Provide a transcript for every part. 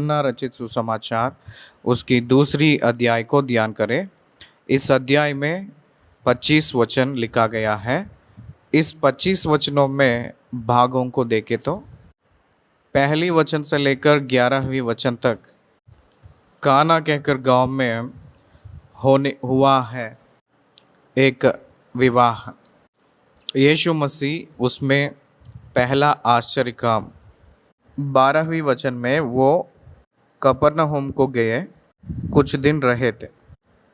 यूहन्ना रचित सुसमाचार उसकी दूसरी अध्याय को ध्यान करें। इस अध्याय में 25 वचन लिखा गया है। इस 25 वचनों में भागों को देखें तो पहली वचन से लेकर 11वीं वचन तक काना कहकर गांव में होने हुआ है एक विवाह। यीशु मसीह उसमें पहला आश्चर्य काम। 12वीं वचन में वो कफरनहूम को गए, कुछ दिन रहे थे।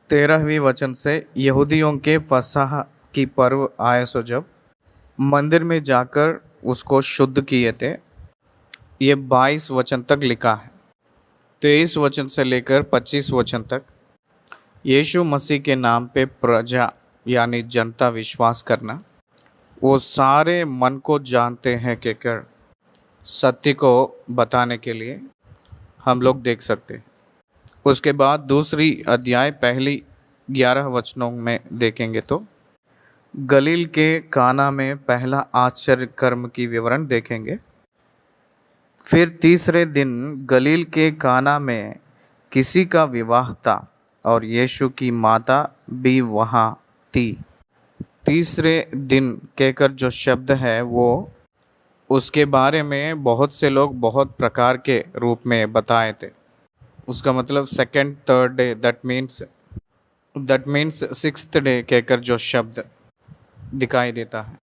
13वीं वचन से यहूदियों के फसह की पर्व आए सो जब मंदिर में जाकर उसको शुद्ध किए थे। ये 22 वचन तक लिखा है। 23 वचन से लेकर 25 वचन तक यीशु मसीह के नाम पे प्रजा यानी जनता विश्वास करना, वो सारे मन को जानते हैं कहकर सत्य को बताने के लिए हम लोग देख सकते हैं। उसके बाद दूसरी अध्याय पहली 11 वचनों में देखेंगे तो गलील के काना में पहला आश्चर्य कर्म की विवरण देखेंगे। फिर तीसरे दिन गलील के काना में किसी का विवाह था और यीशु की माता भी वहाँ थी। तीसरे दिन कहकर जो शब्द है वो उसके बारे में बहुत से लोग बहुत प्रकार के रूप में बताए थे। उसका मतलब second third day, that means sixth day कहकर जो शब्द दिखाई देता है।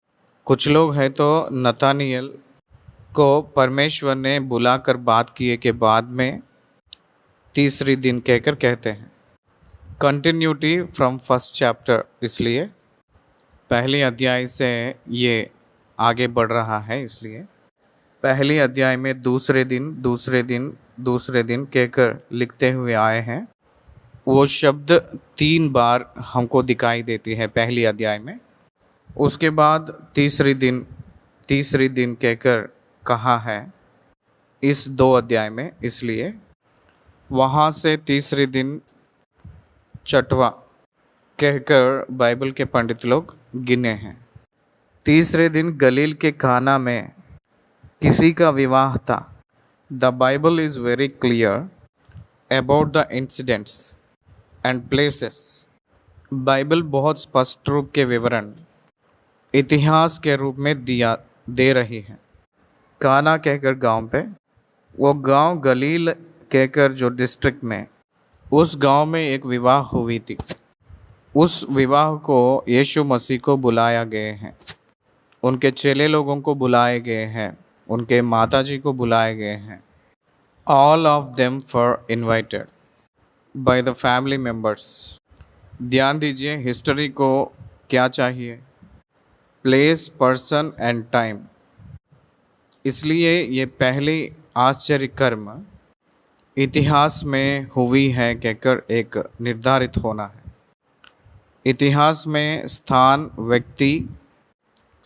कुछ लोग हैं तो नतानियल को परमेश्वर ने बुलाकर बात किए के बाद में तीसरी दिन कहकर कहते हैं। कंटिन्यूटी फ्रॉम फर्स्ट चैप्टर, इसलिए पहली अध्याय से ये आगे बढ़ रहा है। इसलिए पहली अध्याय में दूसरे दिन कहकर लिखते हुए आए हैं। वो शब्द 3 बार हमको दिखाई देती है पहली अध्याय में। उसके बाद तीसरी दिन कहकर कहा है इस 2 अध्याय में, इसलिए वहाँ से तीसरी दिन छठवा कहकर बाइबल के पंडित लोग गिने हैं। तीसरे दिन गलील के काना में किसी का विवाह था। The Bible is very clear about the incidents and places. Bible बहुत स्पष्ट रूप के विवरण इतिहास के रूप में दे रही है। काना कहकर गांव पे, वो गांव गलील कहकर जो डिस्ट्रिक्ट में, उस गांव में एक विवाह हुई थी। उस विवाह को यीशु मसीह को बुलाया गए हैं, उनके चेले लोगों को बुलाए गए हैं, उनके माताजी को बुलाए गए हैं। All of them for invited by the family members. ध्यान दीजिए, हिस्ट्री को क्या चाहिए, प्लेस, पर्सन एंड टाइम। इसलिए ये पहली आश्चर्य कर्म इतिहास में हुई है कहकर एक निर्धारित होना है। इतिहास में स्थान, व्यक्ति,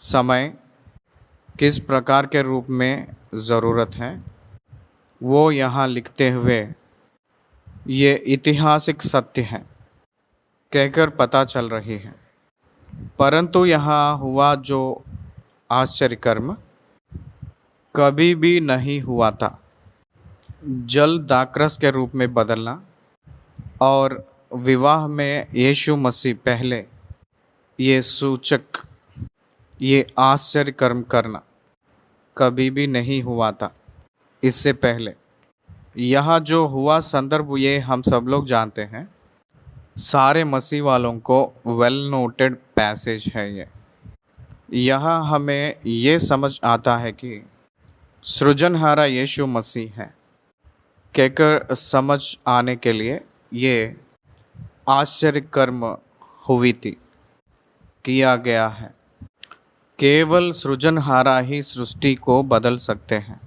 समय किस प्रकार के रूप में ज़रूरत है वो यहाँ लिखते हुए ये ऐतिहासिक सत्य है कहकर पता चल रही है। परंतु यहाँ हुआ जो आश्चर्य कर्म कभी भी नहीं हुआ था, जल दाखरस के रूप में बदलना और विवाह में यीशु मसीह पहले ये सूचक, ये आश्चर्य कर्म करना कभी भी नहीं हुआ था इससे पहले। यहाँ जो हुआ संदर्भ ये हम सब लोग जानते हैं, सारे मसीह वालों को वेल नोटेड पैसेज है ये। यहाँ हमें ये समझ आता है कि सृजनहारा यीशु मसीह है कहकर समझ आने के लिए ये आश्चर्य कर्म हुई थी, किया गया है। केवल सृजनहारा ही सृष्टि को बदल सकते हैं।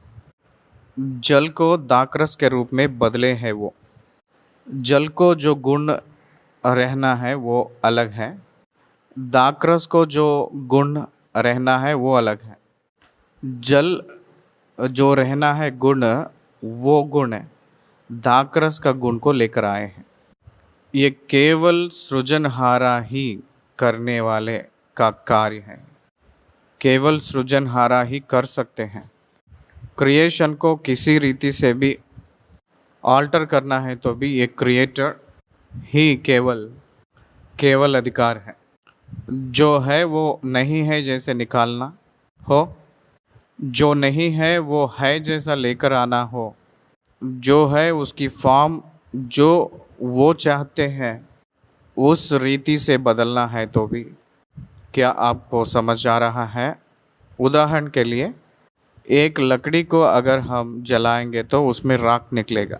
जल को दाखरस के रूप में बदले हैं वो। जल को जो गुण रहना है वो अलग है, दाखरस को जो गुण रहना है वो अलग है। जल जो रहना है गुण, वो गुण दाखरस का गुण को लेकर आए हैं। ये केवल सृजनहारा ही करने वाले का कार्य है, केवल सृजनहारा ही कर सकते हैं। क्रिएशन को किसी रीति से भी ऑल्टर करना है तो भी एक क्रिएटर ही केवल केवल अधिकार है। जो है वो नहीं है जैसे निकालना हो, जो नहीं है वो है जैसा लेकर आना हो, जो है उसकी फॉर्म जो वो चाहते हैं उस रीति से बदलना है तो भी। क्या आपको समझ आ रहा है? उदाहरण के लिए, एक लकड़ी को अगर हम जलाएंगे तो उसमें राख निकलेगा,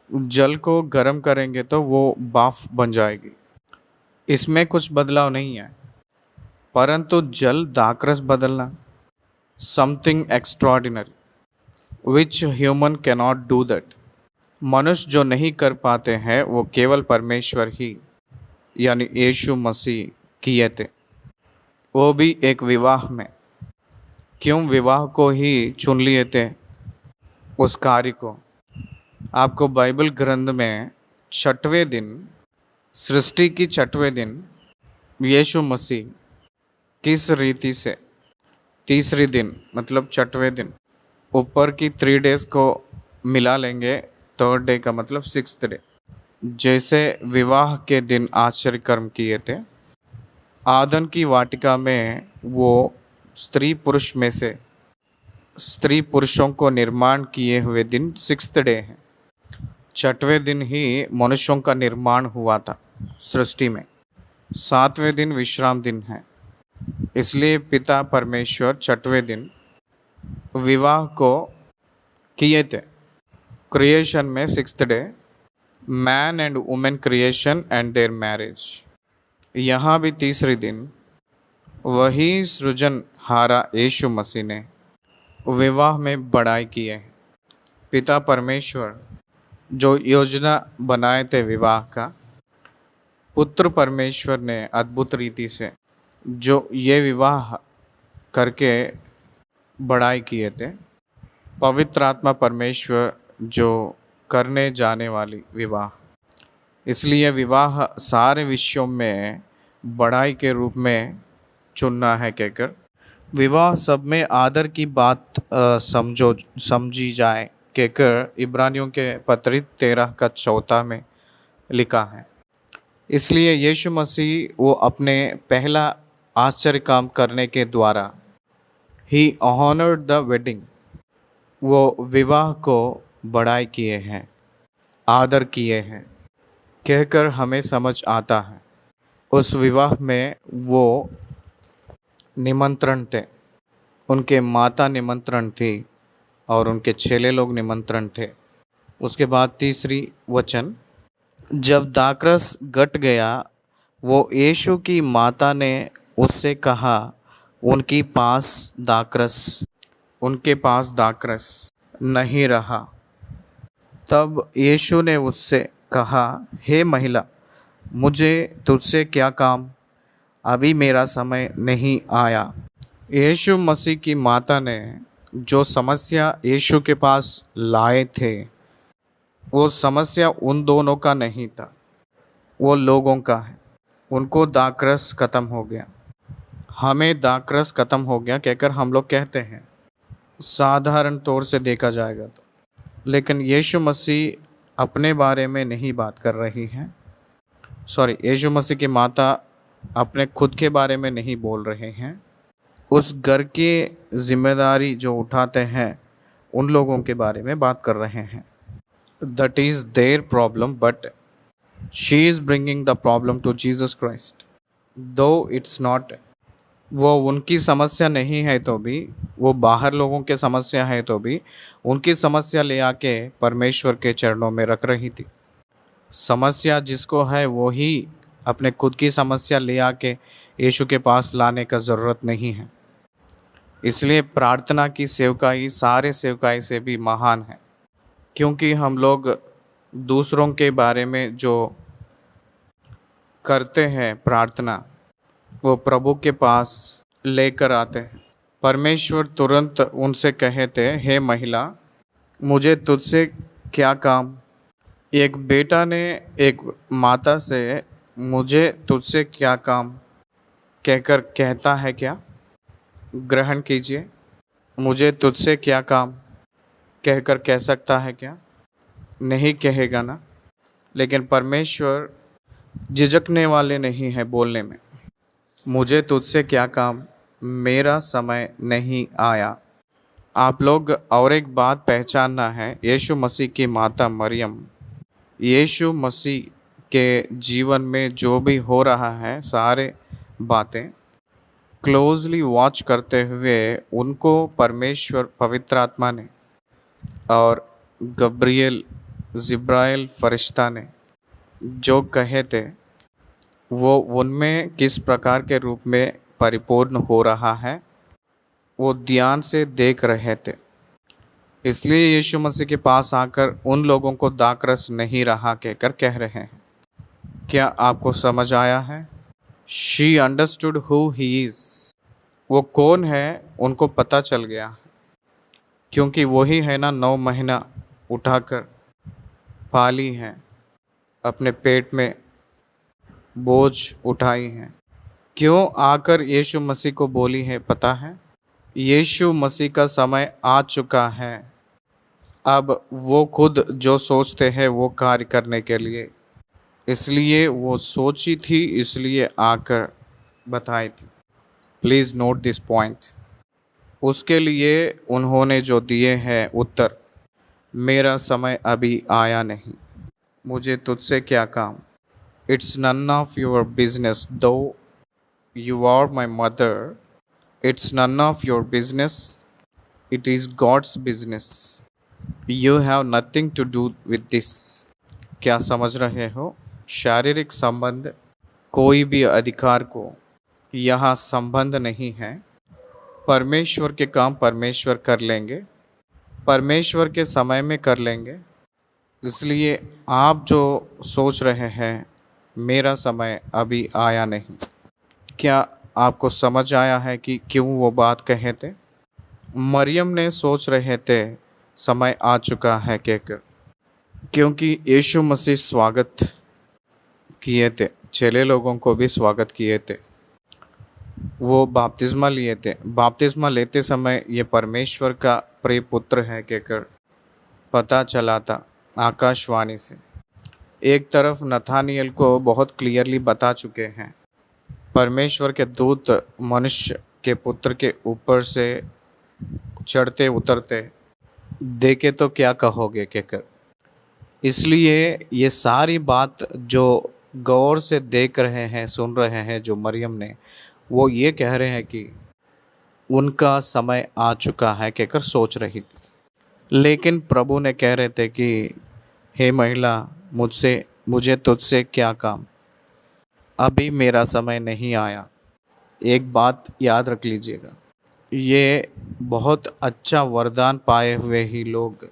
जल को गर्म करेंगे तो वो भाप बन जाएगी। इसमें कुछ बदलाव नहीं है, परंतु जल दाकरस बदलना, something extraordinary which human cannot do that. मनुष्य जो नहीं कर पाते हैं वो केवल परमेश्वर ही यानी यीशु मसीह किए थे, वो भी एक विवाह में। क्यों विवाह को ही चुन लिए थे उस कार्य को? आपको बाइबल ग्रंथ में छठवें दिन, सृष्टि की छठवें दिन यीशु मसीह किस रीति से तीसरी दिन मतलब छठवें दिन, ऊपर की 3 डेज को मिला लेंगे, थर्ड डे का मतलब 6th डे, जैसे विवाह के दिन आश्चर्य कर्म किए थे। आदन की वाटिका में वो स्त्री पुरुषों को निर्माण किए हुए दिन 6th डे है। छठवें दिन ही मनुष्यों का निर्माण हुआ था सृष्टि में। 7वें दिन विश्राम दिन है, इसलिए पिता परमेश्वर छठवें दिन विवाह को किए थे। क्रिएशन में 6th day, man and women creation and there marriage. यहाँ भी तीसरे दिन वही सृजनहारा यीशु मसीह ने विवाह में बड़ाई की है। पिता परमेश्वर जो योजना बनाए थे विवाह का, पुत्र परमेश्वर ने अद्भुत रीति से जो ये विवाह करके बड़ाई किए थे, पवित्र आत्मा परमेश्वर जो करने जाने वाली विवाह। इसलिए विवाह सारे विषयों में बड़ाई के रूप में चुनना है कहकर विवाह सब में आदर की बात समझी जाए कहकर इब्रानियों के पत्री 13 में लिखा है। इसलिए यीशु मसीह वो अपने पहला आश्चर्य काम करने के द्वारा ही ऑनर्ड द वेडिंग, वो विवाह को बड़ाई किए हैं, आदर किए हैं कहकर हमें समझ आता है। उस विवाह में वो निमंत्रण थे, उनके माता निमंत्रण थी और उनके चेले लोग निमंत्रण थे। उसके बाद तीसरी वचन, जब दाखरस घट गया वो यीशु की माता ने उससे कहा उनके पास दाखरस नहीं रहा। तब यीशु ने उससे कहा, हे महिला, मुझे तुझसे क्या काम, अभी मेरा समय नहीं आया। यीशु मसीह की माता ने जो समस्या यीशु के पास लाए थे, वो समस्या उन दोनों का नहीं था, वो लोगों का है। उनको दाखरस ख़त्म हो गया, हमें दाखरस ख़त्म हो गया कहकर हम लोग कहते हैं साधारण तौर से देखा जाएगा तो। लेकिन यीशु मसीह अपने बारे में नहीं बात कर रही हैं, यीशु मसीह की माता अपने खुद के बारे में नहीं बोल रहे हैं, उस घर की जिम्मेदारी जो उठाते हैं उन लोगों के बारे में बात कर रहे हैं। That is their problem, but she is bringing the problem to Jesus Christ. Though it's not, वो उनकी समस्या नहीं है तो भी, वो बाहर लोगों के समस्या है तो भी, उनकी समस्या ले आके परमेश्वर के चरणों में रख रही थी। समस्या जिसको है वो ही अपने खुद की समस्या ले आके यीशु के पास लाने का ज़रूरत नहीं है। इसलिए प्रार्थना की सेवकाई सारे सेवकाई से भी महान है, क्योंकि हम लोग दूसरों के बारे में जो करते हैं प्रार्थना, वो प्रभु के पास लेकर आते हैं। परमेश्वर तुरंत उनसे कहते, हे महिला, मुझे तुझसे क्या काम। एक बेटा ने एक माता से मुझे तुझसे क्या काम कहकर कहता है क्या? ग्रहण कीजिए, मुझे तुझसे क्या काम कहकर कह सकता है क्या? नहीं कहेगा ना। लेकिन परमेश्वर झिझकने वाले नहीं है बोलने में। मुझे तुझसे क्या काम, मेरा समय नहीं आया। आप लोग और एक बात पहचानना है, यीशु मसीह की माता मरियम, यीशु मसीह के जीवन में जो भी हो रहा है सारे बातें क्लोजली वॉच करते हुए उनको परमेश्वर पवित्र आत्मा ने और गब्रियल जिब्राइल फरिश्ता ने जो कहे थे वो उनमें किस प्रकार के रूप में परिपूर्ण हो रहा है वो ध्यान से देख रहे थे। इसलिए यीशु मसीह के पास आकर उन लोगों को दाकरस नहीं रहा कहकर कह रहे हैं। क्या आपको समझ आया है? She understood who he is. वो कौन है उनको पता चल गया, क्योंकि वही है ना 9 महीना उठाकर पाली हैं, अपने पेट में बोझ उठाई हैं। क्यों आकर यीशु मसीह को बोली है पता है? यीशु मसीह का समय आ चुका है। अब वो खुद जो सोचते हैं वो कार्य करने के लिए, इसलिए वो सोची थी, इसलिए आकर बताई थी। Please note this point. उसके लिए उन्होंने जो दिए हैं उत्तर, मेरा समय अभी आया नहीं, मुझे तुझसे क्या काम, it's none of your business though you are my mother, it's none of your business, it is God's business, you have nothing to do with this. क्या समझ रहे हो? शारीरिक संबंध कोई भी अधिकार को यहाँ संबंध नहीं है। परमेश्वर के काम परमेश्वर कर लेंगे, परमेश्वर के समय में कर लेंगे। इसलिए आप जो सोच रहे हैं मेरा समय अभी आया नहीं, क्या आपको समझ आया है कि क्यों वो बात कहे थे? मरियम ने सोच रहे थे समय आ चुका है कहकर, क्योंकि यीशु मसीह स्वागत किए थे, चेले लोगों को भी स्वागत किए थे, वो बपतिस्मा लिए थे। बपतिस्मा लेते समय ये परमेश्वर का प्रिय पुत्र है कहकर पता चला था आकाशवाणी से। एक तरफ नथानियल को बहुत क्लियरली बता चुके हैं, परमेश्वर के दूत मनुष्य के पुत्र के ऊपर से चढ़ते उतरते देखे तो क्या कहोगे कहकर। इसलिए ये सारी बात जो गौर से देख रहे हैं, सुन रहे हैं जो मरियम ने, वो ये कह रहे हैं कि उनका समय आ चुका है कहकर सोच रही थी। लेकिन प्रभु ने कह रहे थे कि हे महिला, मुझे तुझसे क्या काम, अभी मेरा समय नहीं आया। एक बात याद रख लीजिएगा, ये बहुत अच्छा वरदान पाए हुए ही लोग,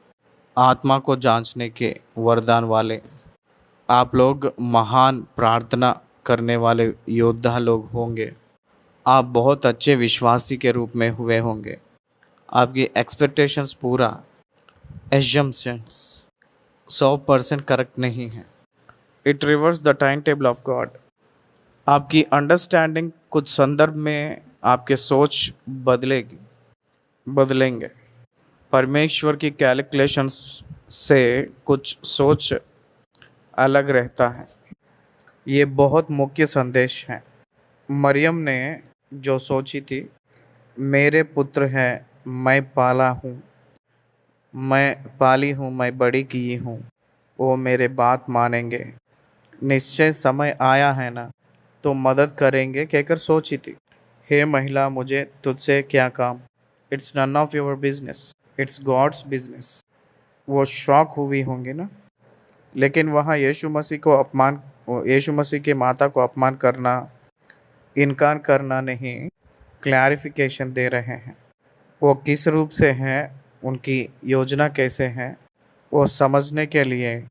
आत्मा को जांचने के वरदान वाले, आप लोग महान प्रार्थना करने वाले योद्धा लोग होंगे, आप बहुत अच्छे विश्वासी के रूप में हुए होंगे। आपकी एक्सपेक्टेशंस पूरा एजम्पशंस 100% करेक्ट नहीं है। It reverse the time table of God. आपकी अंडरस्टैंडिंग कुछ संदर्भ में आपके सोच बदलेंगे। परमेश्वर की कैलकुलेशंस से कुछ सोच अलग रहता है। ये बहुत मुख्य संदेश है। मरियम ने जो सोची थी, मेरे पुत्र हैं, मैं पाला हूँ, मैं पाली हूँ, मैं बड़ी की हूँ, वो मेरे बात मानेंगे, निश्चय समय आया है ना तो मदद करेंगे कहकर सोची थी। हे महिला, मुझे तुझसे क्या काम, it's none of your business, it's God's business. वो शॉक हुई होंगी ना। लेकिन वहाँ यीशु मसीह की माता को अपमान करना, इनकार करना नहीं, क्लैरिफिकेशन दे रहे हैं। वो किस रूप से हैं, उनकी योजना कैसे है, वो समझने के लिए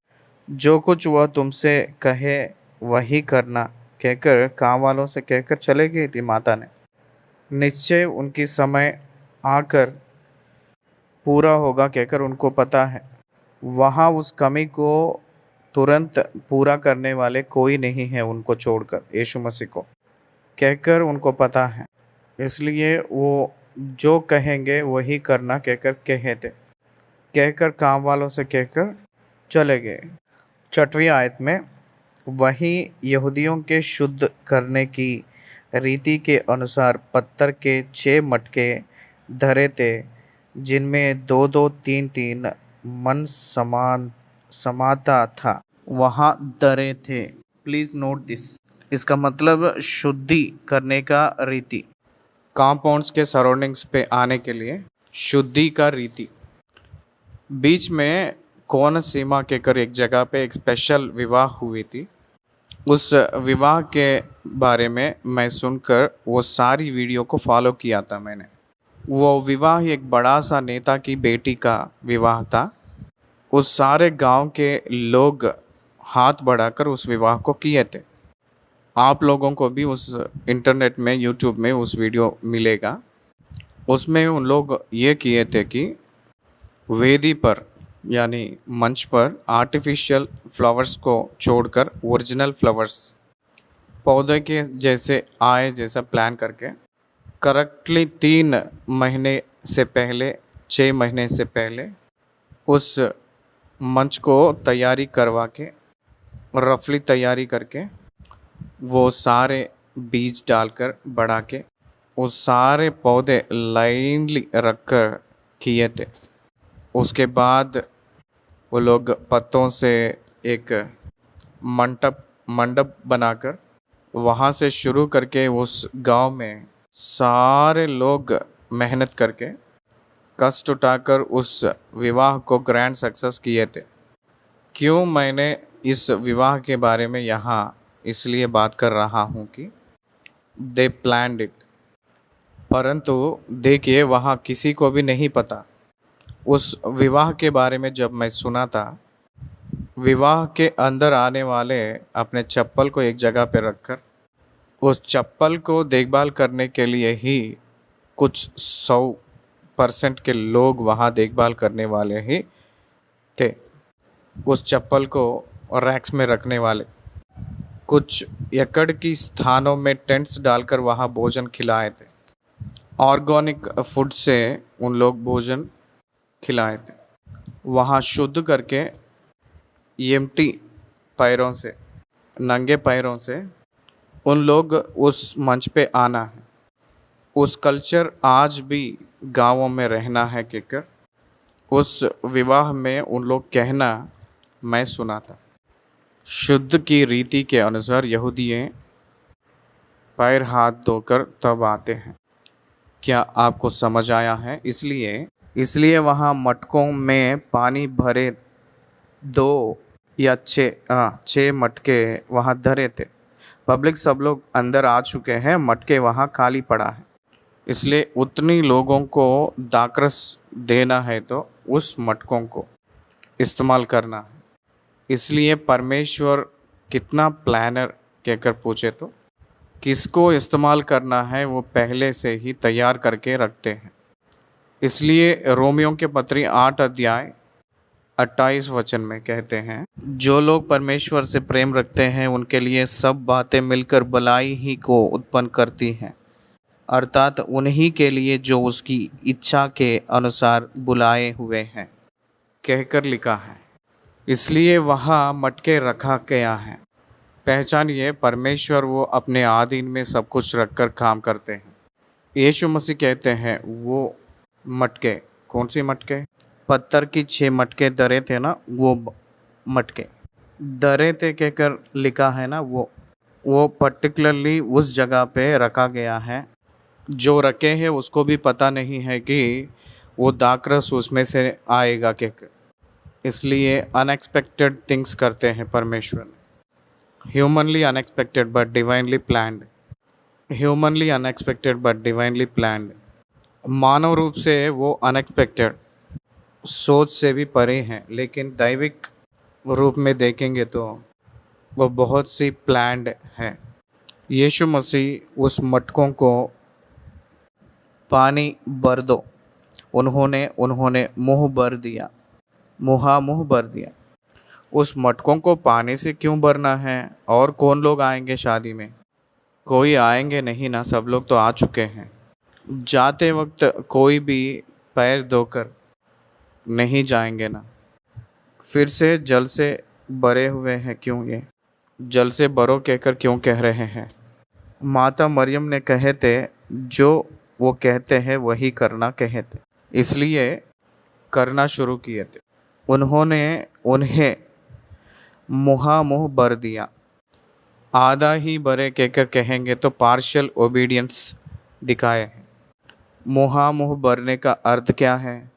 जो कुछ वह तुमसे कहे वही करना कहकर काम वालों से कहकर चले गई थी माता ने। निश्चय उनकी समय आकर पूरा होगा कहकर उनको पता है। वहाँ उस कमी को तुरंत पूरा करने वाले कोई नहीं है उनको छोड़कर, यीशु मसीह को कहकर उनको पता है। इसलिए वो जो कहेंगे वही करना कहकर कहे थे, कहकर काम वालों से कहकर चले गए। 6वीं आयत में वहीं यहूदियों के शुद्ध करने की रीति के अनुसार पत्थर के 6 मटके धरे थे, जिनमें दो दो तीन तीन मन समाता था, वहाँ धरे थे। Please note this. इसका मतलब शुद्धि करने का रीति, कंपाउंड्स के सराउंडिंग्स पे आने के लिए शुद्धि का रीति। बीच में कोन सीमा के कर एक जगह पे एक स्पेशल विवाह हुई थी। उस विवाह के बारे में मैं सुनकर वो सारी वीडियो को फॉलो किया था मैंने। वो विवाह एक बड़ा सा नेता की बेटी का विवाह था। उस सारे गांव के लोग हाथ बढ़ाकर उस विवाह को किए थे। आप लोगों को भी उस इंटरनेट में यूट्यूब में उस वीडियो मिलेगा। उसमें उन लोग ये किए थे कि वेदी पर यानी मंच पर आर्टिफिशियल फ्लावर्स को छोड़कर ओरिजिनल फ्लावर्स पौधे के जैसे आए जैसा प्लान करके करेक्टली 3 महीने से पहले 6 महीने से पहले उस मंच को तैयारी करवा के रफली तैयारी करके वो सारे बीज डालकर बढ़ा के वो सारे पौधे लाइनली रखकर किए थे। उसके बाद वो लोग पत्तों से एक मंडप बनाकर वहाँ से शुरू करके उस गांव में सारे लोग मेहनत करके कष्ट उठाकर उस विवाह को ग्रैंड सक्सेस किए थे। क्यों मैंने इस विवाह के बारे में यहाँ इसलिए बात कर रहा हूँ कि दे प्लान्ड इट, परंतु देखिए वहाँ किसी को भी नहीं पता। उस विवाह के बारे में जब मैं सुना था, विवाह के अंदर आने वाले अपने चप्पल को एक जगह पर रखकर उस चप्पल को देखभाल करने के लिए ही कुछ 100% के लोग वहाँ देखभाल करने वाले ही थे। उस चप्पल को रैक्स में रखने वाले कुछ एकड़ की स्थानों में टेंट्स डालकर वहाँ भोजन खिलाए थे। ऑर्गेनिक फूड से उन लोग भोजन खिलाए थे। वहाँ शुद्ध करके एम्प्टी पैरों से नंगे पैरों से उन लोग उस मंच पे आना है। उस कल्चर आज भी गांवों में रहना है कहकर उस विवाह में उन लोग कहना मैं सुना था। शुद्ध की रीति के अनुसार यहूदी पैर हाथ धोकर तब आते हैं। क्या आपको समझ आया है? इसलिए वहाँ मटकों में पानी भरे 2 या 6 मटके वहाँ धरे थे। पब्लिक सब लोग अंदर आ चुके हैं, मटके वहाँ खाली पड़ा है। इसलिए उतनी लोगों को दाक्रस देना है तो उस मटकों को इस्तेमाल करना है। इसलिए परमेश्वर कितना प्लानर कहकर पूछे तो किसको इस्तेमाल करना है वो पहले से ही तैयार करके रखते हैं। इसलिए रोमियों के पत्री 8 अध्याय 28 वचन में कहते हैं, जो लोग परमेश्वर से प्रेम रखते हैं उनके लिए सब बातें मिलकर भलाई ही को उत्पन्न करती हैं, अर्थात उन्हीं के लिए जो उसकी इच्छा के अनुसार बुलाए हुए हैं कहकर लिखा है। इसलिए वहाँ मटके रखा गया है। पहचानिए, परमेश्वर वो अपने आधीन में सब कुछ रखकर काम करते हैं। यीशु मसीह कहते हैं वो मटके, कौन सी मटके? पत्थर की 6 मटके धरे थे ना, वो मटके धरे थे कहकर लिखा है ना, वो पर्टिकुलरली उस जगह पे रखा गया है। जो रखे हैं उसको भी पता नहीं है कि वो दाक्रस उसमें से आएगा कहकर। इसलिए अनएक्सपेक्टेड थिंग्स करते हैं परमेश्वर। Humanly unexpected but divinely planned. Humanly unexpected but divinely planned. मानव रूप से वो अनएक्सपेक्टेड, सोच से भी परे हैं, लेकिन दैविक रूप में देखेंगे तो वो बहुत सी प्लान्ड है। यीशु मसीह उस मटकों को पानी भर दो, उन्होंने मुंह भर दिया, मुँह भर दिया। उस मटकों को पानी से क्यों भरना है? और कौन लोग आएंगे शादी में? कोई आएंगे नहीं ना, सब लोग तो आ चुके हैं। जाते वक्त कोई भी पैर धोकर नहीं जाएंगे ना। फिर से जल से भरे हुए हैं क्यों, ये जल से भरो कहकर क्यों कह रहे हैं। माता मरियम ने कहे थे जो वो कहते हैं वही करना कहे थे, इसलिए करना शुरू किए थे। उन्होंने उन्हें मुँह भर दिया। आधा ही भरे कहकर कहेंगे तो पार्शियल ओबीडियंस दिखाए हैं। मुँह भरने का अर्थ क्या है?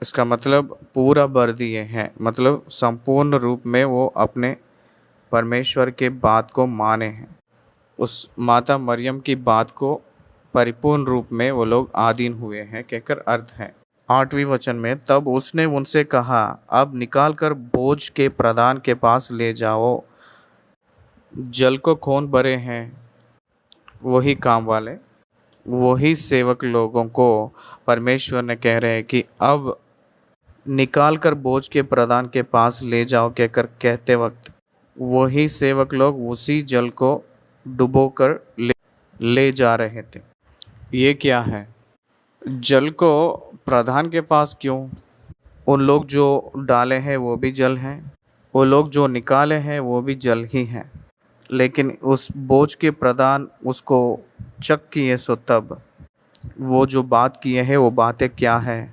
इसका मतलब पूरा भर दिए हैं, मतलब संपूर्ण रूप में वो अपने परमेश्वर के बात को माने हैं। उस माता मरियम की बात को परिपूर्ण रूप में वो लोग आधीन हुए हैं कहकर अर्थ है। 8वीं वचन में, तब उसने उनसे कहा, अब निकाल कर बोझ के प्रधान के पास ले जाओ। जल को कौन भरे हैं? वही काम वाले, वही सेवक लोगों को परमेश्वर ने कह रहे हैं कि अब निकाल कर बोझ के प्रधान के पास ले जाओ कहकर कहते वक्त वही सेवक लोग उसी जल को डुबो कर ले जा रहे थे। ये क्या है? जल को प्रधान के पास क्यों? उन लोग जो डाले हैं वो भी जल हैं, वो लोग जो निकाले हैं वो भी जल ही हैं। लेकिन उस बोझ के प्रधान उसको चक किए सो तब वो जो बात किए हैं वो बातें क्या है?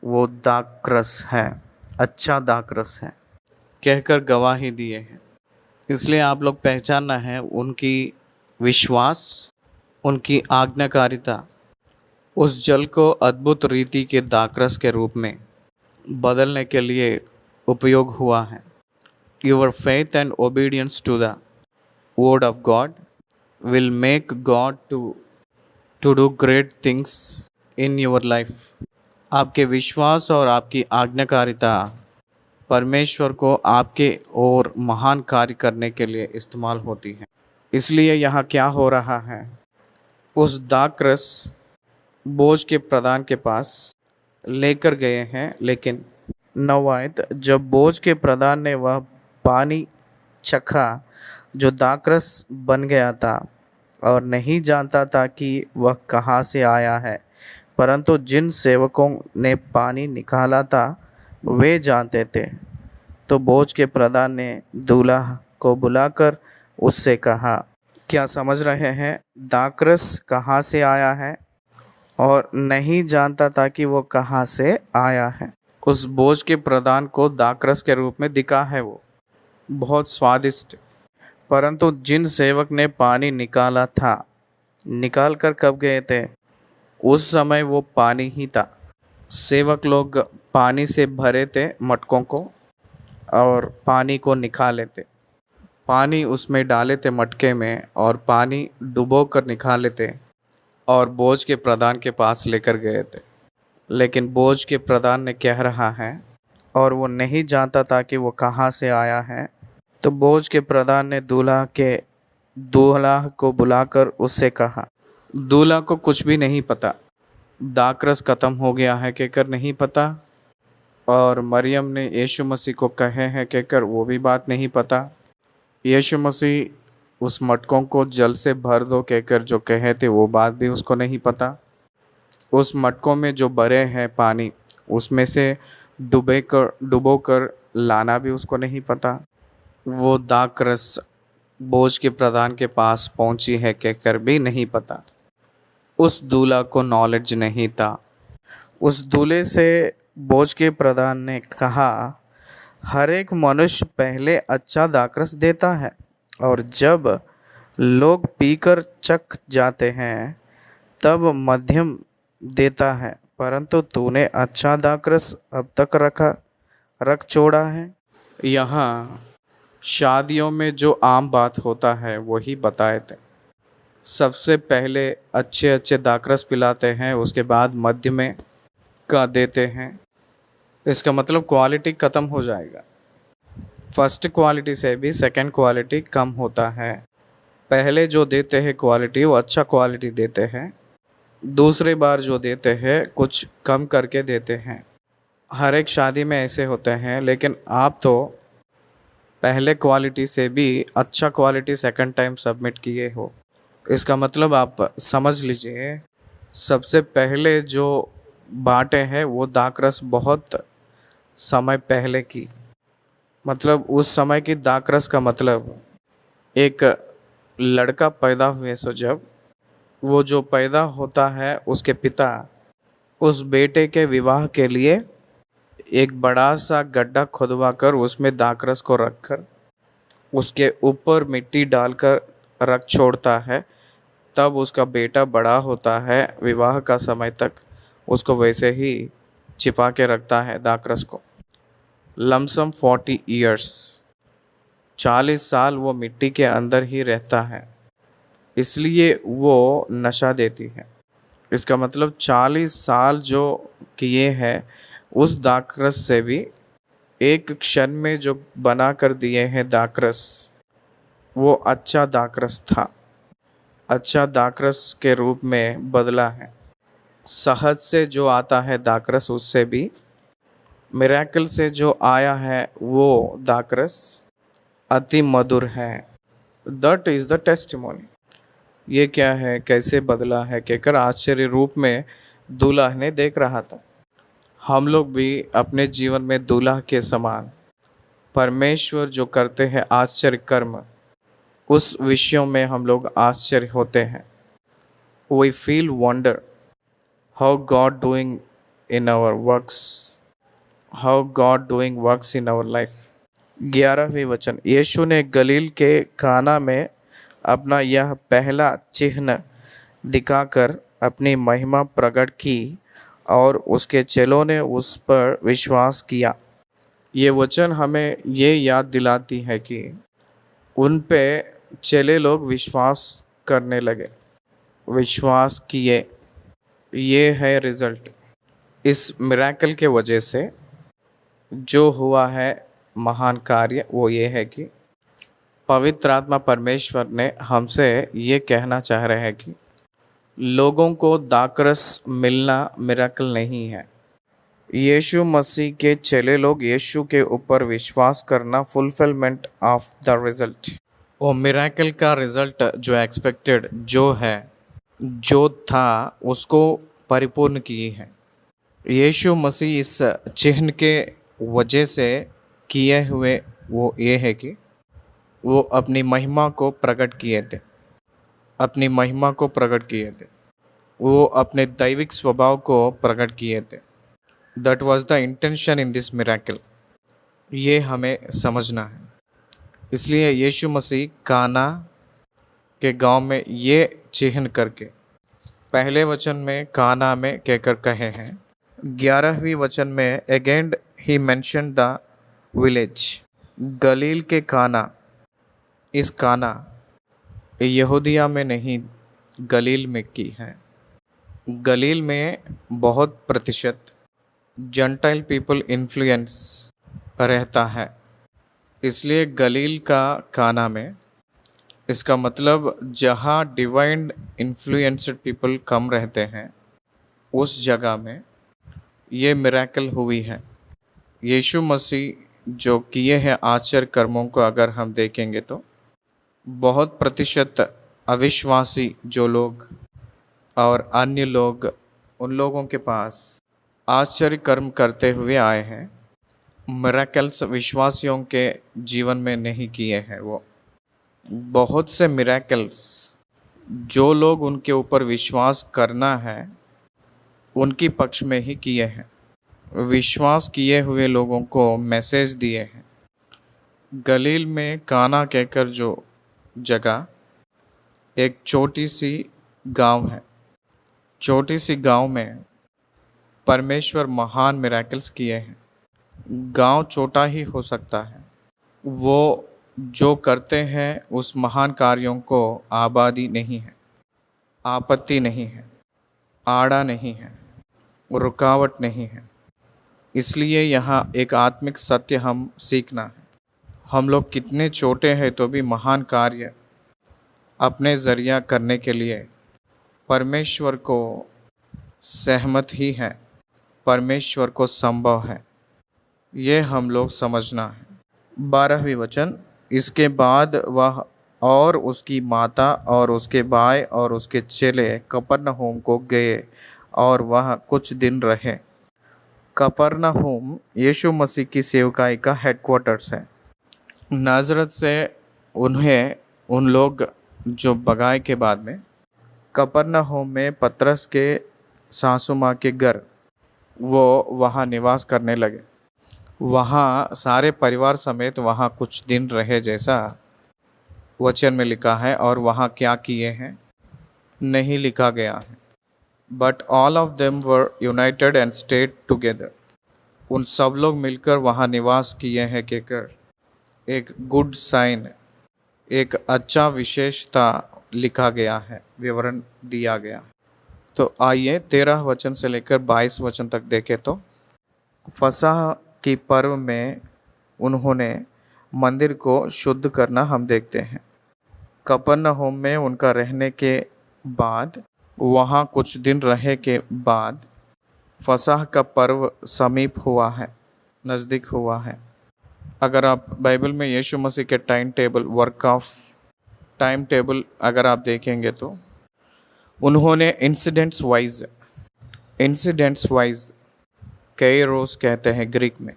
वो दाखरस है, अच्छा दाखरस है कहकर गवाही दिए हैं। इसलिए आप लोग पहचानना है उनकी विश्वास, उनकी आज्ञाकारिता उस जल को अद्भुत रीति के दाखरस के रूप में बदलने के लिए उपयोग हुआ है। Your faith and obedience to the word of God will make God to do great things in your life. आपके विश्वास और आपकी आज्ञाकारिता परमेश्वर को आपके और महान कार्य करने के लिए इस्तेमाल होती है। इसलिए यहाँ क्या हो रहा है? उस दाखरस बोझ के प्रधान के पास लेकर गए हैं, लेकिन 9 आयत, जब बोझ के प्रधान ने वह पानी चखा जो दाखरस बन गया था और नहीं जानता था कि वह कहाँ से आया है, परंतु जिन सेवकों ने पानी निकाला था वे जानते थे, तो बोझ के प्रधान ने दूल्हा को बुलाकर उससे कहा। क्या समझ रहे हैं? दाखरस कहाँ से आया है और नहीं जानता था कि वो कहाँ से आया है। उस बोझ के प्रधान को दाखरस के रूप में दिखा है, वो बहुत स्वादिष्ट, परंतु जिन सेवक ने पानी निकाला था, निकाल कर कब गए थे? उस समय वो पानी ही था। सेवक लोग पानी से भरे थे मटकों को और पानी को निकाले थे, पानी उसमें डाले थे मटके में और पानी डुबो कर निकाले थे और बोझ के प्रधान के पास लेकर गए थे। लेकिन बोझ के प्रधान ने कह रहा है और वो नहीं जानता था कि वो कहाँ से आया है। तो बोझ के प्रधान ने दूल्हा को बुलाकर उससे कहा। दूल्हा को कुछ भी नहीं पता, दाखरस खत्म हो गया है कहकर नहीं पता, और मरियम ने यीशु मसीह को कहे हैं कहकर वो भी बात नहीं पता। यीशु मसीह उस मटकों को जल से भर दो कहकर जो कहे थे वो बात भी उसको नहीं पता। उस मटकों में जो भरे हैं पानी, उसमें से डुबो कर लाना भी उसको नहीं पता। वो दाखरस बोझ के प्रधान के पास पहुंची है कहकर भी नहीं पता। उस दूल्हा को नॉलेज नहीं था। उस दूल्हे से बोझ के प्रधान ने कहा, हर एक मनुष्य पहले अच्छा दाखरस देता है और जब लोग पीकर चख जाते हैं तब मध्यम देता है, परंतु तूने अच्छा दाखरस अब तक रख छोड़ा है। यहाँ शादियों में जो आम बात होता है वही बताए थे। सबसे पहले अच्छे अच्छे दाखरस पिलाते हैं, उसके बाद मध्य में का देते हैं। इसका मतलब क्वालिटी ख़त्म हो जाएगा। फर्स्ट क्वालिटी से भी सेकंड क्वालिटी कम होता है। पहले जो देते हैं क्वालिटी वो अच्छा क्वालिटी देते हैं, दूसरी बार जो देते हैं कुछ कम करके देते हैं। हर एक शादी में ऐसे होते हैं, लेकिन आप तो पहले क्वालिटी से भी अच्छा क्वालिटी सेकंड टाइम सबमिट किए हो। इसका मतलब आप समझ लीजिए, सबसे पहले जो बाटे हैं वो दाखरस बहुत समय पहले की मतलब उस समय की दाकरस का मतलब एक लड़का पैदा हुए सो जब वो जो पैदा होता है उसके पिता उस बेटे के विवाह के लिए एक बड़ा सा गड्ढा खुदवा कर उसमें दाकरस को रखकर उसके ऊपर मिट्टी डालकर रख छोड़ता है। तब उसका बेटा बड़ा होता है विवाह का समय तक उसको वैसे ही छिपा के रखता है दाकरस को। लमसम 40 ईयर्स, 40 साल वो मिट्टी के अंदर ही रहता है, इसलिए वो नशा देती है। इसका मतलब 40 साल जो किए हैं उस दाकरस से भी एक क्षण में जो बना कर दिए हैं दाकरस, वो अच्छा दाकरस था, अच्छा दाकरस के रूप में बदला है। शहद से जो आता है दाकरस उससे भी मिरेकल से जो आया है वो दाकरस अति मधुर है। That is the testimony. ये क्या है, कैसे बदला है कहकर आश्चर्य रूप में दूल्हा ने देख रहा था। हम लोग भी अपने जीवन में दूल्हा के समान परमेश्वर जो करते हैं आश्चर्य कर्म, उस विषयों में हम लोग आश्चर्य होते हैं। We feel wonder how God doing in our works, how God doing works in our life. 11वीं वचन, यीशु ने गलील के काना में अपना यह पहला चिन्ह दिखाकर अपनी महिमा प्रकट की और उसके चेलों ने उस पर विश्वास किया। ये वचन हमें ये याद दिलाती है कि उन पे चेले लोग विश्वास करने लगे, विश्वास किए। ये है रिजल्ट। इस मिरेकल के वजह से जो हुआ है महान कार्य वो ये है कि पवित्र आत्मा परमेश्वर ने हमसे ये कहना चाह रहे हैं कि लोगों को दाकरस मिलना मिरेकल नहीं है। यीशु मसीह के चेले लोग यीशु के ऊपर विश्वास करना फुलफिलमेंट ऑफ द रिजल्ट, वो मिरेकल का रिजल्ट जो एक्सपेक्टेड जो है जो था उसको परिपूर्ण किए हैं। यीशु मसीह इस चिन्ह के वजह से किए हुए वो ये है कि वो अपनी महिमा को प्रकट किए थे, अपनी महिमा को प्रकट किए थे, वो अपने दैविक स्वभाव को प्रकट किए थे। That was the intention in this miracle. ये हमें समझना है। इसलिए यीशु मसीह काना के गांव में ये चिन्ह करके पहले वचन में काना में कहकर कहे हैं। 11वीं वचन में अगेन ही मेंशन द विलेज, गलील के काना। इस काना यहूदिया में नहीं गलील में की है। गलील में बहुत प्रतिशत जेंटाइल पीपल इन्फ्लुएंस रहता है, इसलिए गलील का काना में, इसका मतलब जहाँ डिवाइन इन्फ्लुएंस्ड पीपल कम रहते हैं उस जगह में ये मिरेकल हुई है। यीशु मसीह जो किए हैं आश्चर्य कर्मों को अगर हम देखेंगे तो बहुत प्रतिशत अविश्वासी जो लोग और अन्य लोग, उन लोगों के पास आश्चर्य कर्म करते हुए आए हैं। मिरेकल्स विश्वासियों के जीवन में नहीं किए हैं। वो बहुत से मिरेकल्स जो लोग उनके ऊपर विश्वास करना है उनकी पक्ष में ही किए हैं। विश्वास किए हुए लोगों को मैसेज दिए हैं। गलील में काना कहकर जो जगह एक छोटी सी गांव है, छोटी सी गांव में परमेश्वर महान मिरेकल्स किए हैं। गांव छोटा ही हो सकता है, वो जो करते हैं उस महान कार्यों को आबादी नहीं है, आपत्ति नहीं है, आड़ा नहीं है, रुकावट नहीं है। इसलिए यहाँ एक आत्मिक सत्य हम सीखना है। हम लोग कितने छोटे हैं तो भी महान कार्य अपने ज़रिया करने के लिए परमेश्वर को सहमत ही है, परमेश्वर को संभव है। ये हम लोग समझना है। 12वीं वचन, इसके बाद वह और उसकी माता और उसके भाई और उसके चेले कफरनहूम को गए और वह कुछ दिन रहे। कफरनहूम यीशु मसीह की सेवकाई का हेडक्वार्टर्स है। नाजरत से उन्हें उन लोग जो भगाए के बाद में कफरनहूम में पतरस के सासू माँ के घर वो वहाँ निवास करने लगे। वहाँ सारे परिवार समेत वहाँ कुछ दिन रहे जैसा वचन में लिखा है, और वहाँ क्या किए हैं नहीं लिखा गया है। But all of them were United and stayed together. उन सब लोग मिलकर वहाँ निवास किए हैं कहकर एक गुड साइन, एक अच्छा विशेषता लिखा गया है, विवरण दिया गया। तो आइए 13 वचन से लेकर 22 वचन तक देखें तो फसह की पर्व में उन्होंने मंदिर को शुद्ध करना हम देखते हैं। कफरनहूम में उनका रहने के बाद, वहाँ कुछ दिन रहे के बाद फसह का पर्व समीप हुआ है, नज़दीक हुआ है। अगर आप बाइबल में यीशु मसीह के time table, work of time table अगर आप देखेंगे तो उन्होंने इंसिडेंट्स वाइज कैरोस कहते हैं ग्रीक में।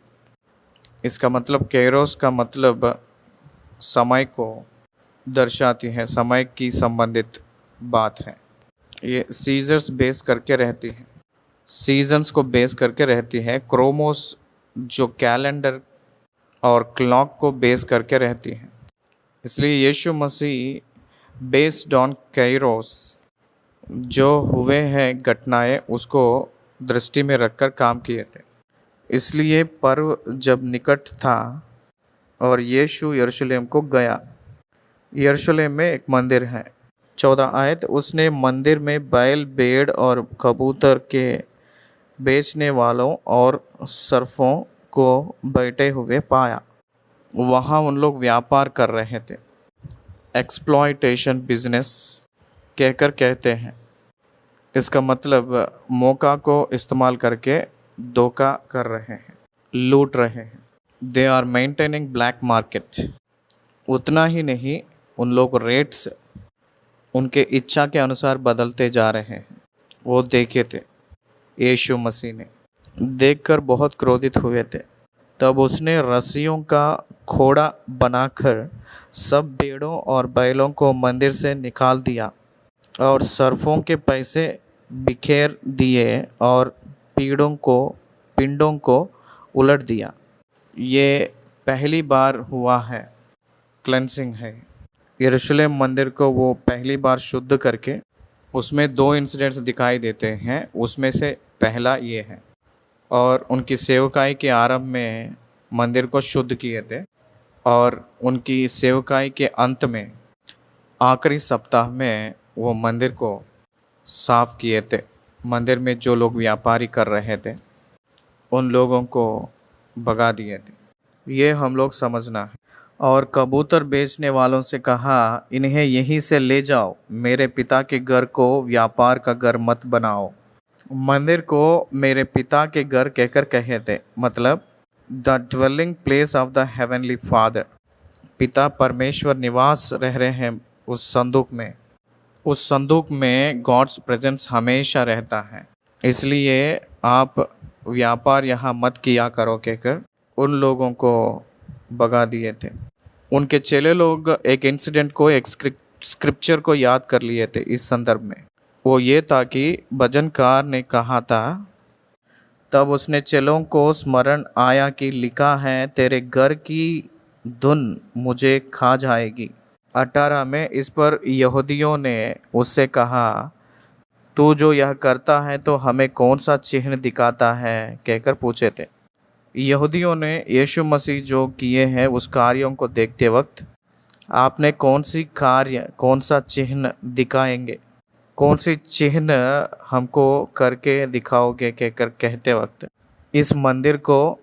इसका मतलब कैरोस का मतलब समय को दर्शाती है, समय की संबंधित बात है। ये सीजर्स बेस करके रहती है, सीजन्स को बेस करके रहती है। क्रोमोस जो कैलेंडर और क्लॉक को बेस करके रहती है। इसलिए यीशु मसीह बेस्ड ऑन कैरोस जो हुए हैं घटनाएं उसको दृष्टि में रखकर काम किए थे। इसलिए पर्व जब निकट था और यीशु यरूशलेम को गया। यरूशलेम में एक मंदिर है। 14 आयत, उसने मंदिर में बैल, भेड़ और कबूतर के बेचने वालों और सर्फों को बैठे हुए पाया। वहाँ उन लोग व्यापार कर रहे थे। एक्सप्लॉयटेशन बिजनेस कहकर कहते हैं। इसका मतलब मौका को इस्तेमाल करके धोखा कर रहे हैं, लूट रहे हैं। They are maintaining black market. उतना ही नहीं, उन लोग रेट्स उनके इच्छा के अनुसार बदलते जा रहे हैं। वो देखे थे। यीशु मसीह ने देखकर बहुत क्रोधित हुए थे। तब उसने रस्सियों का खोड़ा बनाकर सब भेड़ों और बैलों को मंदिर से निकाल दिया और सर्फों के पैसे बिखेर दिए और पिंडों को उलट दिया। ये पहली बार हुआ है, क्लेंसिंग है। यरूशलेम मंदिर को वो पहली बार शुद्ध करके, उसमें 2 इंसिडेंट्स दिखाई देते हैं। उसमें से पहला ये है, और उनकी सेवकाई के आरंभ में मंदिर को शुद्ध किए थे, और उनकी सेवकाई के अंत में आखिरी सप्ताह में वो मंदिर को साफ किए थे। मंदिर में जो लोग व्यापारी कर रहे थे उन लोगों को भगा दिए थे। ये हम लोग समझना है। और कबूतर बेचने वालों से कहा, इन्हें यहीं से ले जाओ, मेरे पिता के घर को व्यापार का घर मत बनाओ। मंदिर को मेरे पिता के घर कहकर कहे थे, मतलब the dwelling place of the heavenly father. पिता परमेश्वर निवास रह रहे हैं उस संदूक में। उस संदूक में गॉड्स प्रेजेंस हमेशा रहता है। इसलिए आप व्यापार यहाँ मत किया करो कहकर उन लोगों को भगा दिए थे। उनके चेले लोग एक इंसिडेंट को, एक स्क्रिप्चर को याद कर लिए थे इस संदर्भ में। वो ये था कि भजनकार ने कहा था, तब उसने चेलों को स्मरण आया कि लिखा है, तेरे घर की धुन मुझे खा जाएगी। 18 में इस पर यहूदियों ने उससे कहा, तू जो यह करता है तो हमें कौन सा चिन्ह दिखाता है कहकर पूछे थे। यहूदियों ने यीशु मसीह जो किए हैं उस कार्यों को देखते वक्त, आपने कौन सी कार्य, कौन सा चिन्ह दिखाएंगे, कौन सी चिन्ह हमको करके दिखाओगे कहकर कहते वक्त इस मंदिर को,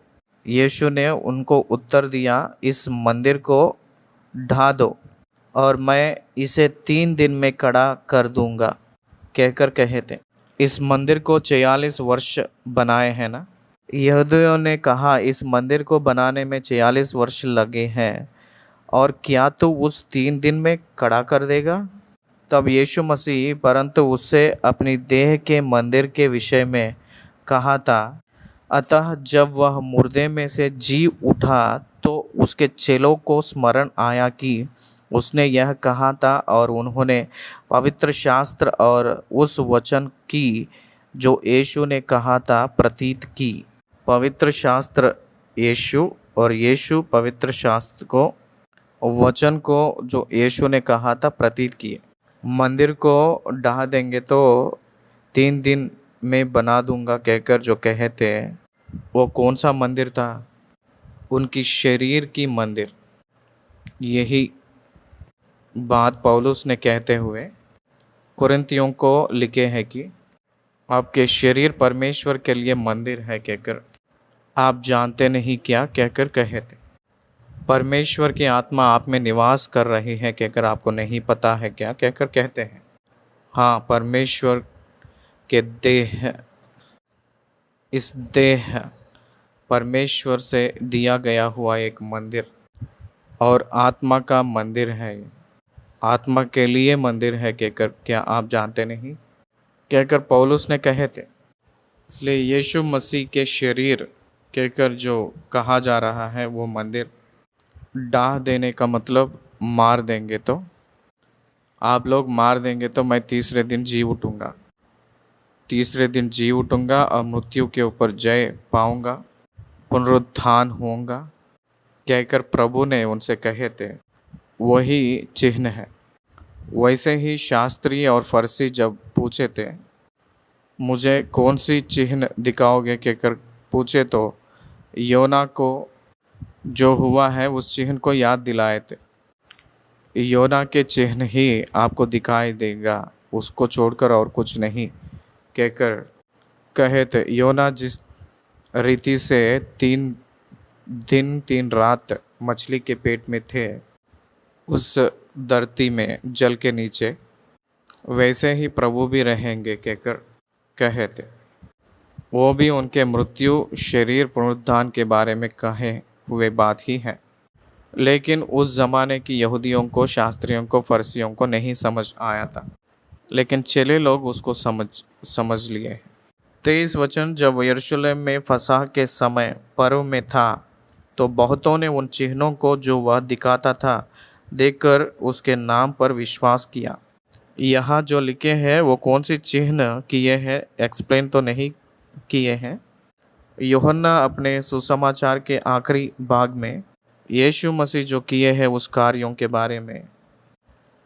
यीशु ने उनको उत्तर दिया, इस मंदिर को ढा दो और मैं इसे 3 दिन में खड़ा कर दूंगा कहकर कहे थे। इस मंदिर को 46 वर्ष बनाए हैं ना। यहूदियों ने कहा, इस मंदिर को बनाने में 46 वर्ष लगे हैं, और क्या तू उस 3 दिन में खड़ा कर देगा? तब यीशु मसीह परंतु उससे अपनी देह के मंदिर के विषय में कहा था, अतः जब वह मुर्दे में से जी उठा तो उसके चेलों को स्मरण आया कि उसने यह कहा था, और उन्होंने पवित्र शास्त्र और उस वचन की जो यीशु ने कहा था प्रतीत की। पवित्र शास्त्र यीशु, और यीशु पवित्र शास्त्र को, वचन को जो यीशु ने कहा था प्रतीत किए। मंदिर को ढा देंगे तो 3 दिन में बना दूंगा कहकर जो कहे थे, वो कौन सा मंदिर था? उनकी शरीर की मंदिर। यही बात पौलुस ने कहते हुए कुरिन्थियों को लिखे है कि आपके शरीर परमेश्वर के लिए मंदिर है कहकर आप जानते नहीं क्या कहकर कहे थे। परमेश्वर की आत्मा आप में निवास कर रही है कहकर आपको नहीं पता है क्या कहकर कहते हैं। हाँ, परमेश्वर के देह, इस देह परमेश्वर से दिया गया हुआ एक मंदिर और आत्मा का मंदिर है, आत्मा के लिए मंदिर है कहकर क्या आप जानते नहीं कहकर पौलुस ने कहे थे। इसलिए यीशु मसीह के शरीर कहकर जो कहा जा रहा है वो मंदिर डाह देने का मतलब मार देंगे तो, आप लोग मार देंगे तो मैं तीसरे दिन जी उठूंगा, तीसरे दिन जी उठूंगा और मृत्यु के ऊपर जय पाऊंगा, पुनरुत्थान होऊंगा कहकर प्रभु ने उनसे कहे थे। वही चिन्ह है। वैसे ही शास्त्री और फरीसी जब पूछे थे मुझे कौन सी चिन्ह दिखाओगे कहकर पूछे, तो योना को जो हुआ है उस चिन्ह को याद दिलाए थे। योना के चिन्ह ही आपको दिखाई देगा, उसको छोड़कर और कुछ नहीं कहकर कहे थे। योना जिस रीति से 3 दिन 3 रात मछली के पेट में थे उस धरती में जल के नीचे, वैसे ही प्रभु भी रहेंगे कहकर कहे थे। वो भी उनके मृत्यु शरीर पुनरुत्थान के बारे में कहे हुए बात ही है। लेकिन उस ज़माने की यहूदियों को, शास्त्रियों को, फरीसियों को नहीं समझ आया था, लेकिन चेले लोग उसको समझ लिए। 23 वचन, जब यरूशलेम में फसह के समय पर्व में था तो बहुतों ने उन चिन्हों को जो वह दिखाता था देखकर उसके नाम पर विश्वास किया। यहाँ जो लिखे हैं वो कौन सी चिन्ह किए हैं एक्सप्लेन तो नहीं किए हैं। यूहन्ना अपने सुसमाचार के आखिरी भाग में यीशु मसीह जो किए हैं उस कार्यों के बारे में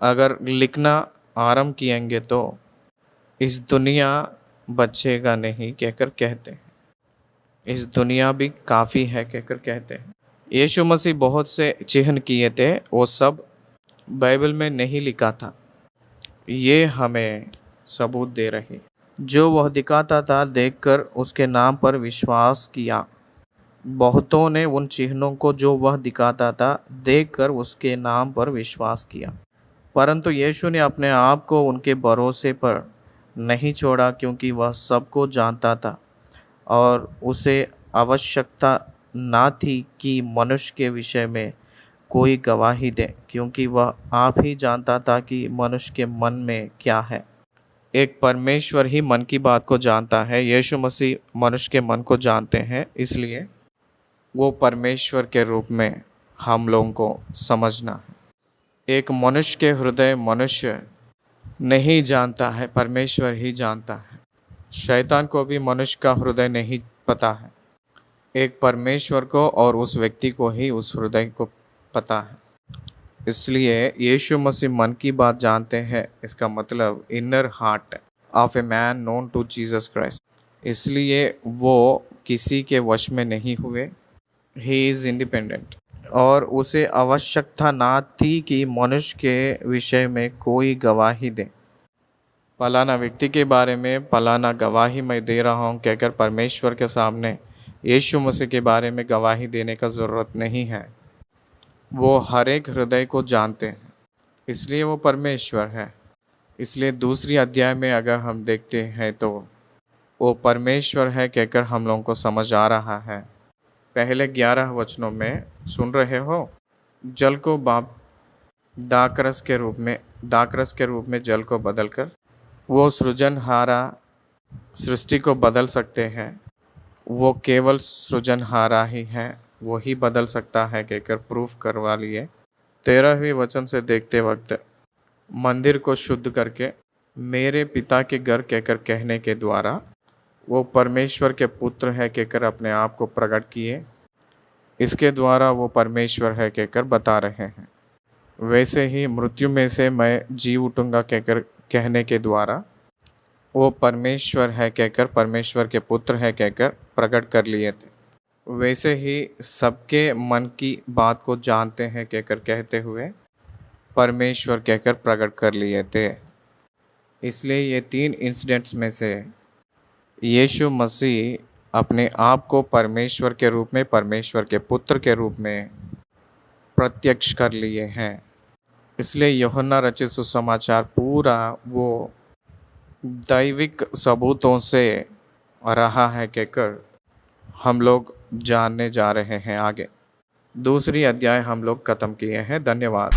अगर लिखना आरंभ किएंगे तो इस दुनिया बचेगा नहीं कहकर कहते हैं, इस दुनिया भी काफ़ी है कहकर कहते हैं। यीशु मसीह बहुत से चिन्ह किए थे, वो सब बाइबल में नहीं लिखा था, ये हमें सबूत दे रहे। जो वह दिखाता था देखकर उसके नाम पर विश्वास किया। बहुतों ने उन चिन्हों को जो वह दिखाता था देखकर उसके नाम पर विश्वास किया, परंतु यीशु ने अपने आप को उनके भरोसे पर नहीं छोड़ा क्योंकि वह सबको जानता था और उसे आवश्यकता ना थी कि मनुष्य के विषय में कोई गवाही दे, क्योंकि वह आप ही जानता था कि मनुष्य के मन में क्या है। एक परमेश्वर ही मन की बात को जानता है। यीशु मसीह मनुष्य के मन को जानते हैं, इसलिए वो परमेश्वर के रूप में हम लोगों को समझना है। एक मनुष्य के हृदय मनुष्य नहीं जानता है, परमेश्वर ही जानता है। शैतान को भी मनुष्य का हृदय नहीं पता है, एक परमेश्वर को और उस व्यक्ति को ही उस हृदय को पता है। इसलिए यीशु मसीह मन की बात जानते हैं, इसका मतलब inner heart of a man known to Jesus Christ. इसलिए वो किसी के वश में नहीं हुए, ही इज़ इंडिपेंडेंट, और उसे आवश्यकता ना थी कि मनुष्य के विषय में कोई गवाही दे। फलाना व्यक्ति के बारे में फलाना गवाही मैं दे रहा हूँ कहकर परमेश्वर के सामने यीशु मसीह के बारे में गवाही देने का ज़रूरत नहीं है। वो हर एक हृदय को जानते हैं, इसलिए वो परमेश्वर है। इसलिए दूसरी अध्याय में अगर हम देखते हैं तो वो परमेश्वर है कहकर हम लोगों को समझ आ रहा है। पहले 11 वचनों में सुन रहे हो, जल को दाखरस के रूप में जल को बदलकर वो सृजनहारा सृष्टि को बदल सकते हैं। वो केवल सृजनहारा ही है वही बदल सकता है कहकर प्रूफ करवा लिए। 13वें वचन से देखते वक्त मंदिर को शुद्ध करके मेरे पिता के घर कहकर कहने के द्वारा वो परमेश्वर के पुत्र है कहकर अपने आप को प्रकट किए। इसके द्वारा वो परमेश्वर है कहकर बता रहे हैं। वैसे ही मृत्यु में से मैं जी उठूंगा कहकर कहने के द्वारा वो परमेश्वर है कहकर परमेश्वर के पुत्र है कहकर प्रकट कर लिए थे। वैसे ही सबके मन की बात को जानते हैं कहकर कहते हुए परमेश्वर कहकर प्रकट कर लिए थे। इसलिए ये 3 इंसिडेंट्स में से यीशु मसीह अपने आप को परमेश्वर के रूप में, परमेश्वर के पुत्र के रूप में प्रत्यक्ष कर लिए हैं। इसलिए यूहन्ना रचित सुसमाचार पूरा वो दैविक सबूतों से रहा है कहकर हम लोग जानने जा रहे हैं। आगे दूसरी अध्याय हम लोग खत्म किए हैं। धन्यवाद।